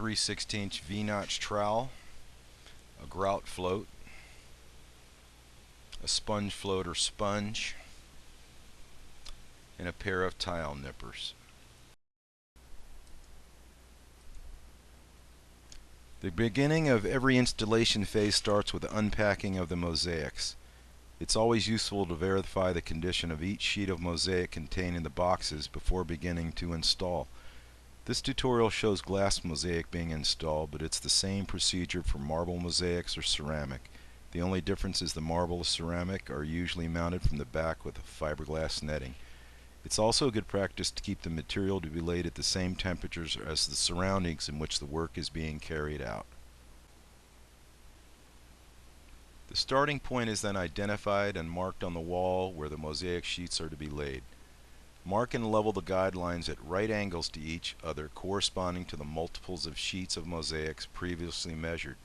3/16 V-notch trowel, a grout float, a sponge float or sponge, and a pair of tile nippers. The beginning of every installation phase starts with the unpacking of the mosaics. It's always useful to verify the condition of each sheet of mosaic contained in the boxes before beginning to install. This tutorial shows glass mosaic being installed, but it's the same procedure for marble mosaics or ceramic. The only difference is the marble and ceramic are usually mounted from the back with a fiberglass netting. It's also good practice to keep the material to be laid at the same temperatures as the surroundings in which the work is being carried out. The starting point is then identified and marked on the wall where the mosaic sheets are to be laid. Mark and level the guidelines at right angles to each other, corresponding to the multiples of sheets of mosaics previously measured.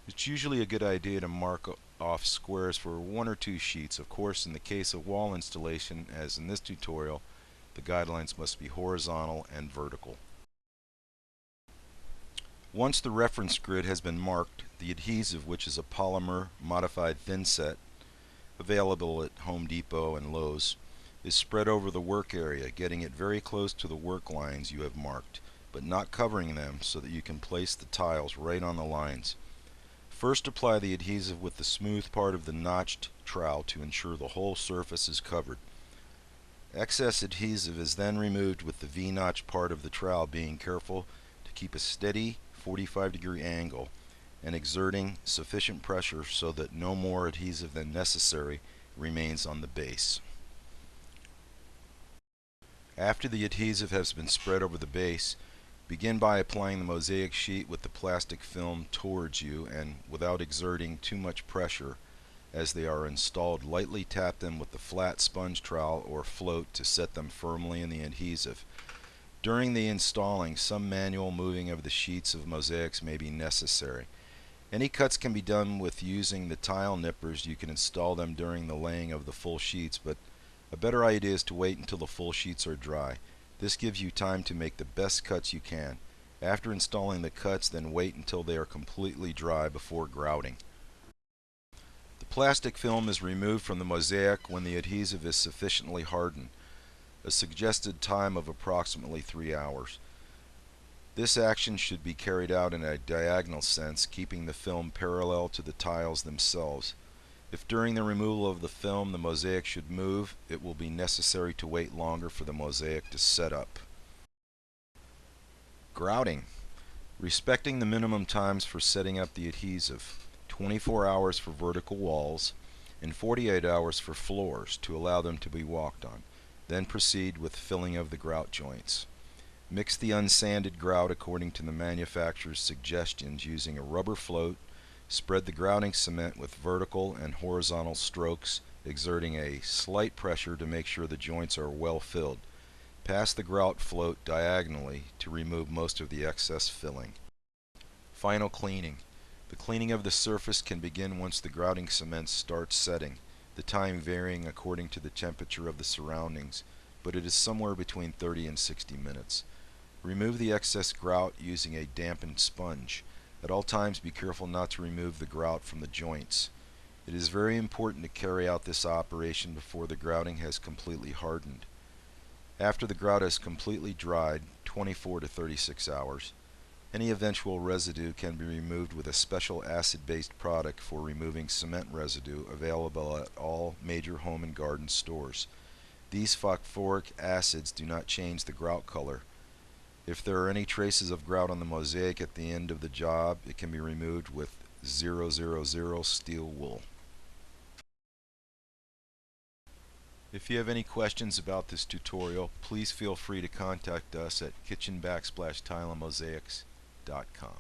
It's usually a good idea to mark off squares for 1 or 2 sheets. Of course, in the case of wall installation, as in this tutorial, the guidelines must be horizontal and vertical. Once the reference grid has been marked, the adhesive, which is a polymer modified thin set available at Home Depot and Lowe's, is spread over the work area, getting it very close to the work lines you have marked, but not covering them so that you can place the tiles right on the lines. First, apply the adhesive with the smooth part of the notched trowel to ensure the whole surface is covered. Excess adhesive is then removed with the V-notch part of the trowel, being careful to keep a steady 45-degree angle and exerting sufficient pressure so that no more adhesive than necessary remains on the base. After the adhesive has been spread over the base, begin by applying the mosaic sheet with the plastic film towards you, and without exerting too much pressure as they are installed, lightly tap them with the flat sponge trowel or float to set them firmly in the adhesive. During the installing, some manual moving of the sheets of mosaics may be necessary. Any cuts can be done with using the tile nippers. You can install them during the laying of the full sheets, but a better idea is to wait until the full sheets are dry. This gives you time to make the best cuts you can. After installing the cuts, then wait until they are completely dry before grouting. The plastic film is removed from the mosaic when the adhesive is sufficiently hardened, a suggested time of approximately 3 hours. This action should be carried out in a diagonal sense, keeping the film parallel to the tiles themselves. If during the removal of the film the mosaic should move, it will be necessary to wait longer for the mosaic to set up. Grouting. Respecting the minimum times for setting up the adhesive, 24 hours for vertical walls and 48 hours for floors to allow them to be walked on. Then proceed with filling of the grout joints. Mix the unsanded grout according to the manufacturer's suggestions using a rubber float. Spread the grouting cement with vertical and horizontal strokes, exerting a slight pressure to make sure the joints are well filled. Pass the grout float diagonally to remove most of the excess filling. Final cleaning. The cleaning of the surface can begin once the grouting cement starts setting, the time varying according to the temperature of the surroundings, but it is somewhere between 30 and 60 minutes. Remove the excess grout using a dampened sponge. At all times, be careful not to remove the grout from the joints. It is very important to carry out this operation before the grouting has completely hardened. After the grout has completely dried, 24 to 36 hours, any eventual residue can be removed with a special acid-based product for removing cement residue available at all major home and garden stores. These phosphoric acids do not change the grout color. If there are any traces of grout on the mosaic at the end of the job, it can be removed with 000 steel wool. If you have any questions about this tutorial, please feel free to contact us at kitchen_tile_mosaics.com.